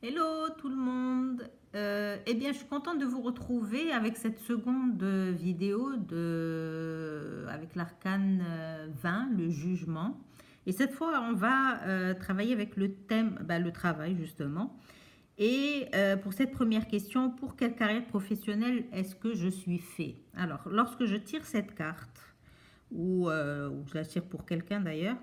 Hello tout le monde. Eh bien, je suis contente de vous retrouver avec cette seconde vidéo avec l'arcane 20, le jugement. Et cette fois, on va travailler avec le thème, le travail justement. Et pour cette première question, pour quelle carrière professionnelle est-ce que je suis fait? Alors, lorsque je tire cette carte, ou je la tire pour quelqu'un d'ailleurs,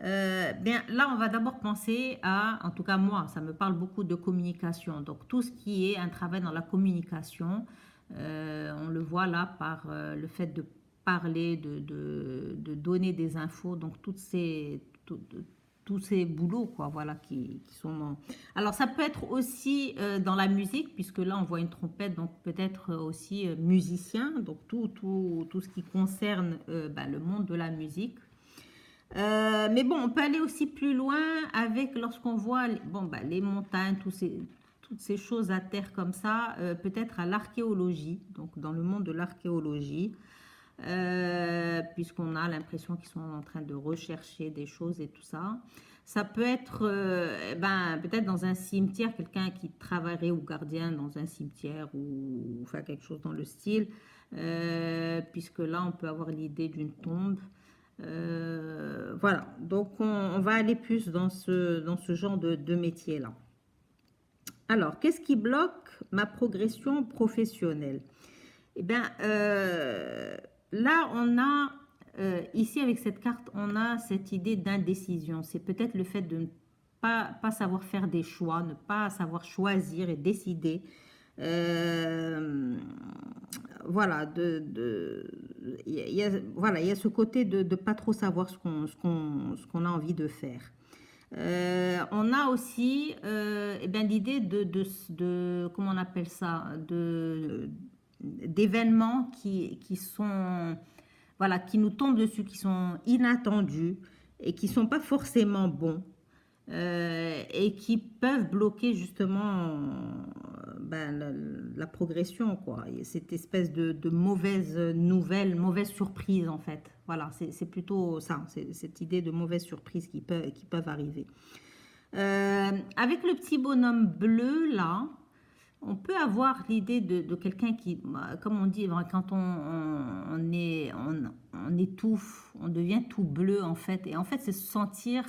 bien là, on va d'abord penser à, en tout cas moi, ça me parle beaucoup de communication. Donc tout ce qui est un travail dans la communication, on le voit là par le fait de parler, de donner des infos, donc tous ces boulots, quoi, voilà, qui sont Alors, ça peut être aussi dans la musique, puisque là, on voit une trompette, donc peut-être aussi musicien, donc tout ce qui concerne le monde de la musique. Mais bon, on peut aller aussi plus loin avec lorsqu'on voit les montagnes, toutes ces choses à terre comme ça, peut-être à l'archéologie, donc dans le monde de l'archéologie, puisqu'on a l'impression qu'ils sont en train de rechercher des choses et tout ça. Ça peut être peut-être dans un cimetière, quelqu'un qui travaillerait ou gardien dans un cimetière ou faire quelque chose dans le style, puisque là on peut avoir l'idée d'une tombe. Voilà, donc on va aller plus dans ce genre de métier-là. Alors, qu'est-ce qui bloque ma progression professionnelle? Eh bien, là, on a, ici avec cette carte, on a cette idée d'indécision. C'est peut-être le fait de ne pas savoir faire des choix, ne pas savoir choisir et décider. Voilà, voilà, il y a ce côté de ne pas trop savoir ce qu'on a envie de faire. On a aussi l'idée comment on appelle ça, d'événements qui sont, voilà, qui nous tombent dessus, qui sont inattendus et qui ne sont pas forcément bons. Et qui peuvent bloquer justement la progression, quoi. Et cette espèce de mauvaise nouvelle, mauvaise surprise en fait. Voilà, c'est plutôt ça, c'est cette idée de mauvaise surprise qui peuvent arriver. Avec le petit bonhomme bleu là, on peut avoir l'idée de quelqu'un qui, comme on dit, quand on étouffe, on devient tout bleu en fait. Et en fait, c'est se sentir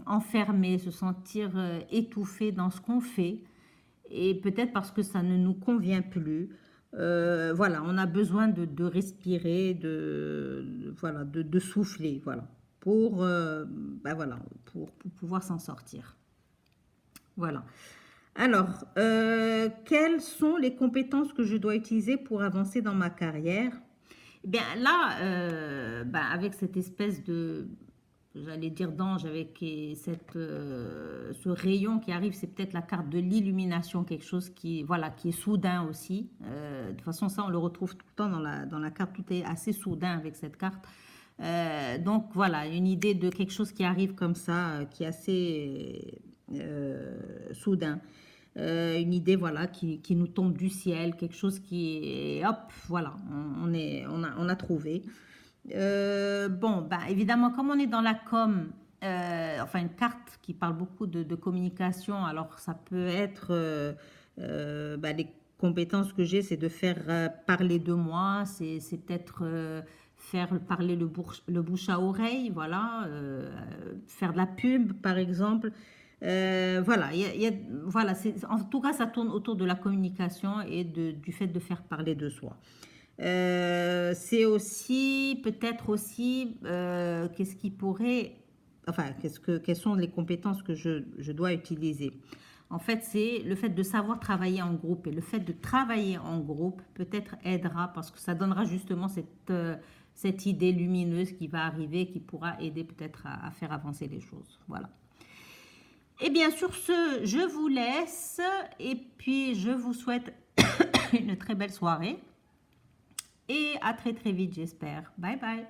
enfermé, se sentir étouffé dans ce qu'on fait. Et peut-être parce que ça ne nous convient plus. Voilà, on a besoin de respirer, voilà, de souffler, voilà, voilà, pour pouvoir s'en sortir. Voilà. Alors, quelles sont les compétences que je dois utiliser pour avancer dans ma carrière? Eh bien là, avec cette espèce de, j'allais dire d'ange, avec ce rayon qui arrive, c'est peut-être la carte de l'illumination, quelque chose voilà, qui est soudain aussi. De toute façon, ça, on le retrouve tout le temps dans la carte, tout est assez soudain avec cette carte. Donc voilà, une idée de quelque chose qui arrive comme ça, qui est assez soudain. Une idée voilà qui nous tombe du ciel, quelque chose qui est hop, voilà, on a trouvé. Évidemment, comme on est dans la com, enfin une carte qui parle beaucoup de communication, alors ça peut être les compétences que j'ai, c'est de faire parler de moi, c'est peut-être faire parler le bouche à oreille, voilà, faire de la pub par exemple. Voilà, voilà, en tout cas, ça tourne autour de la communication et du fait de faire parler de soi. C'est aussi, peut-être aussi, qu'est-ce qui pourrait, enfin, quelles sont les compétences que je dois utiliser? En fait, c'est le fait de savoir travailler en groupe. Et le fait de travailler en groupe, peut-être aidera, parce que ça donnera justement cette idée lumineuse qui va arriver, qui pourra aider peut-être à faire avancer les choses. Voilà. Et bien sur ce, je vous laisse et puis je vous souhaite une très belle soirée et à très très vite j'espère. Bye bye.